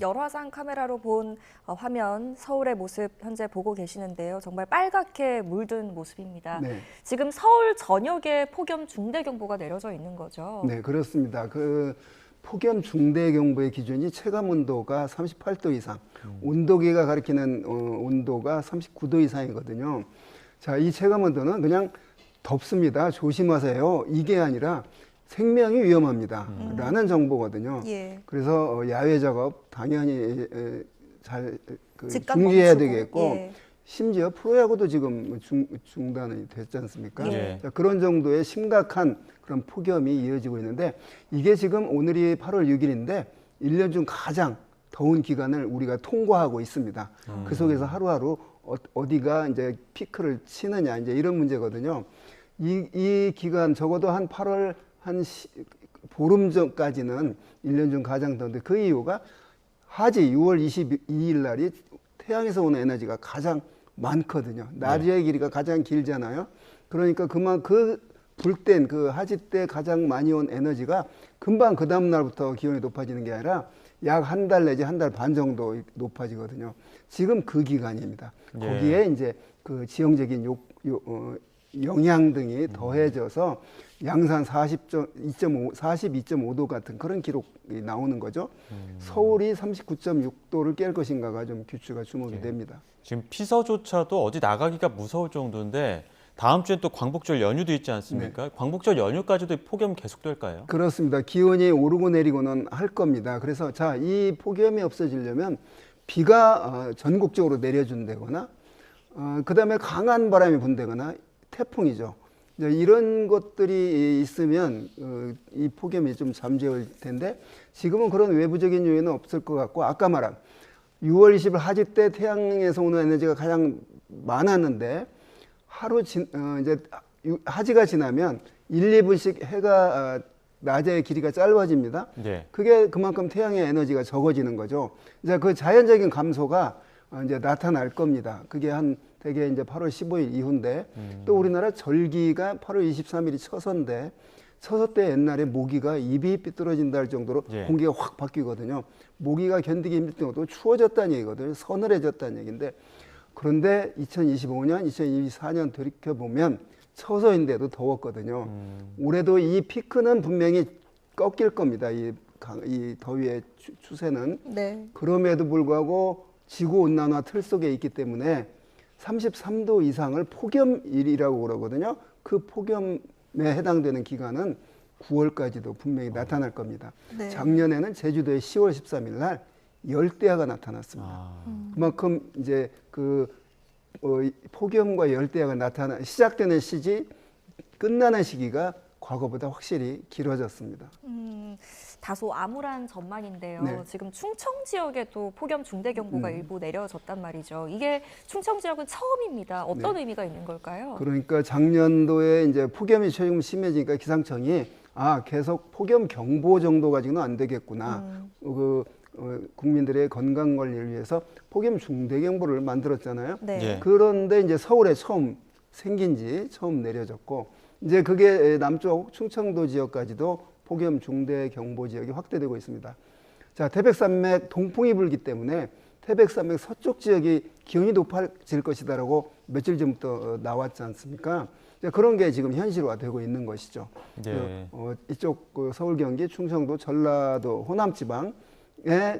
열화상 카메라로 본 화면, 서울의 모습 현재 보고 계시는데요. 정말 빨갛게 물든 모습입니다. 네. 지금 서울 전역에 폭염 중대경보가 내려져 있는 거죠. 네, 그렇습니다. 그 폭염 중대경보의 기준이 체감 온도가 38도 이상, 온도계가 가리키는 온도가 39도 이상이거든요. 자, 이 체감 온도는 그냥 덥습니다. 조심하세요. 이게 아니라 생명이 위험합니다. 라는 정보거든요. 예. 그래서 야외 작업 당연히 잘 즉각 중지해야 멈추고, 되겠고, 예. 심지어 프로야구도 지금 중단이 됐지 않습니까? 예. 자, 그런 정도의 심각한 그런 폭염이 이어지고 있는데, 이게 지금 오늘이 8월 6일인데 1년 중 가장 더운 기간을 우리가 통과하고 있습니다. 그 속에서 하루하루 어디가 이제 피크를 치느냐, 이제 이런 문제거든요. 이 기간 적어도 한 8월 보름 전까지는 1년 중 가장 더운데, 그 이유가 하지 6월 22일 날이 태양에서 오는 에너지가 가장 많거든요. 낮의 길이가 가장 길잖아요. 그러니까 그 불땐 그 하지 때 가장 많이 온 에너지가 금방 그 다음 날부터 기온이 높아지는 게 아니라 약 한 달 내지 한 달 반 정도 높아지거든요. 지금 그 기간입니다. 예. 거기에 이제 그 지형적인 영향 등이 더해져서 양산 42.5도 같은 그런 기록이 나오는 거죠. 서울이 39.6도를 깰 것인가가 좀 규추가 주목이 됩니다. 지금 피서조차도 어디 나가기가 무서울 정도인데 다음 주엔 또 광복절 연휴도 있지 않습니까? 광복절 연휴까지도 폭염 계속될까요? 그렇습니다. 기온이 오르고 내리고는 할 겁니다. 그래서 자, 이 폭염이 없어지려면 비가 전국적으로 내려준다거나 그다음에 강한 바람이 분다거나 태풍이죠. 이런 것들이 있으면 이 폭염이 좀 잠재울 텐데, 지금은 그런 외부적인 요인은 없을 것 같고, 아까 말한 6월 20일 하지 때 태양에서 오는 에너지가 가장 많았는데, 이제 하지가 지나면 1, 2분씩 해가 낮의 길이가 짧아집니다. 네. 그게 그만큼 태양의 에너지가 적어지는 거죠. 이제 그 자연적인 감소가 이제 나타날 겁니다. 그게 대개 이제 8월 15일 이후인데, 또 우리나라 절기가 8월 23일이 처서인데, 처서 때 옛날에 모기가 입이 삐뚤어진다 할 정도로 예. 공기가 확 바뀌거든요. 모기가 견디기 힘들 정도로 추워졌다는 얘기거든요. 서늘해졌다는 얘기인데, 그런데 2025년, 2024년 돌이켜보면 처서인데도 더웠거든요. 올해도 이 피크는 분명히 꺾일 겁니다. 이 더위의 추세는. 네. 그럼에도 불구하고 지구온난화 틀 속에 있기 때문에 33도 이상을 폭염일이라고 그러거든요. 그 폭염에 해당되는 기간은 9월까지도 분명히 나타날 겁니다. 네. 작년에는 제주도에 10월 13일 날 열대야가 나타났습니다. 그만큼 이제 폭염과 열대야가 시작되는 시기, 끝나는 시기가 과거보다 확실히 길어졌습니다. 다소 암울한 전망인데요. 네. 지금 충청 지역에도 폭염 중대경보가 일부 내려졌단 말이죠. 이게 충청 지역은 처음입니다. 어떤 의미가 있는 걸까요? 그러니까 작년도에 이제 폭염이 조금 심해지니까 기상청이 계속 폭염 경보 정도 가지고는 안 되겠구나. 국민들의 건강 관리를 위해서 폭염 중대경보를 만들었잖아요. 네. 예. 그런데 이제 서울에 처음 내려졌고, 이제 그게 남쪽 충청도 지역까지도 폭염 중대경보 지역이 확대되고 있습니다. 자, 태백산맥 동풍이 불기 때문에 태백산맥 서쪽 지역이 기온이 높아질 것이다라고 며칠 전부터 나왔지 않습니까? 그런 게 지금 현실화되고 있는 것이죠. 네. 이쪽 서울, 경기, 충청도, 전라도, 호남 지방의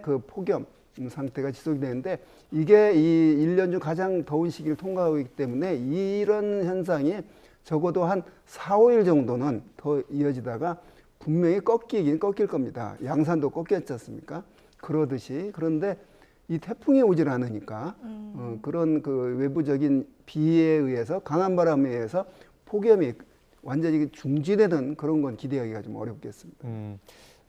그 폭염 상태가 지속되는데, 이게 이 1년 중 가장 더운 시기를 통과하고 있기 때문에 이런 현상이 적어도 한 4, 5일 정도는 더 이어지다가 분명히 꺾일 겁니다. 양산도 꺾였지 않습니까? 그러듯이. 그런데 이 태풍이 오질 않으니까 그런 그 외부적인 비에 의해서, 강한 바람에 의해서 폭염이 완전히 중지되는 그런 건 기대하기가 좀 어렵겠습니다.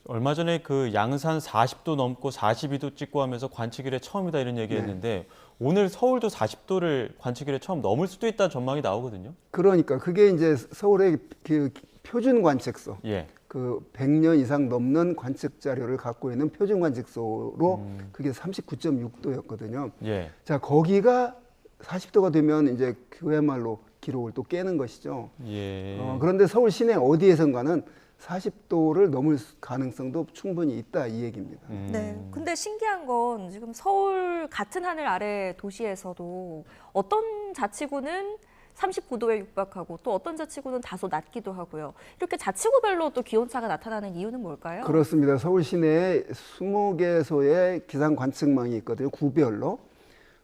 얼마 전에 그 양산 40도 넘고 42도 찍고 하면서 관측일에 처음이다 이런 얘기했는데 오늘 서울도 40도를 관측일에 처음 넘을 수도 있다는 전망이 나오거든요. 그러니까 그게 이제 서울의 그 표준 관측소, 예. 그 100년 이상 넘는 관측 자료를 갖고 있는 표준 관측소로 그게 39.6도였거든요. 예. 자, 거기가 40도가 되면 이제 그야말로 기록을 또 깨는 것이죠. 예. 그런데 서울 시내 어디에선가는 40도를 넘을 가능성도 충분히 있다 이 얘기입니다. 네. 근데 신기한 건 지금 서울 같은 하늘 아래 도시에서도 어떤 자치구는 39도에 육박하고 또 어떤 자치구는 다소 낮기도 하고요. 이렇게 자치구별로 또 기온차가 나타나는 이유는 뭘까요? 그렇습니다. 서울 시내에 20개소의 기상 관측망이 있거든요. 구별로.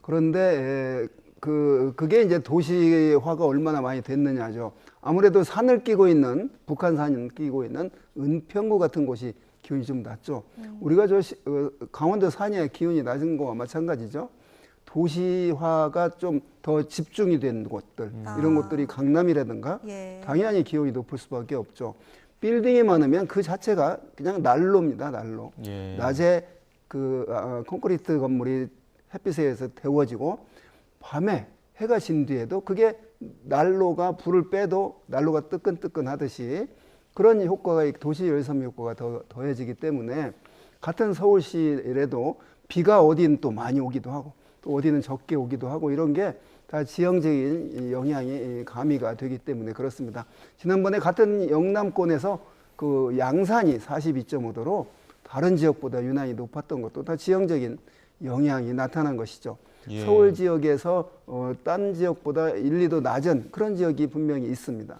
그런데 그게 이제 도시화가 얼마나 많이 됐느냐죠. 아무래도 산을 끼고 있는 북한산을 끼고 있는 은평구 같은 곳이 기온이 좀 낮죠. 우리가 강원도 산의 기온이 낮은 거와 마찬가지죠. 도시화가 좀 더 집중이 된 곳들, 이런 곳들이 강남이라든가 예. 당연히 기온이 높을 수밖에 없죠. 빌딩이 많으면 그 자체가 그냥 난로입니다, 난로. 예. 낮에 콘크리트 건물이 햇빛에 의해서 데워지고 밤에 해가 진 뒤에도 그게 난로가 불을 빼도 난로가 뜨끈뜨끈하듯이 그런 효과가 도시 열섬 효과가 더 더해지기 때문에 같은 서울시라도 비가 어디는 또 많이 오기도 하고 또 어디는 적게 오기도 하고 이런 게 다 지형적인 영향이 가미가 되기 때문에 그렇습니다. 지난번에 같은 영남권에서 그 양산이 42.5도로 다른 지역보다 유난히 높았던 것도 다 지형적인 영향이 나타난 것이죠. 예. 서울 지역에서 딴 지역보다 1, 2도 낮은 그런 지역이 분명히 있습니다.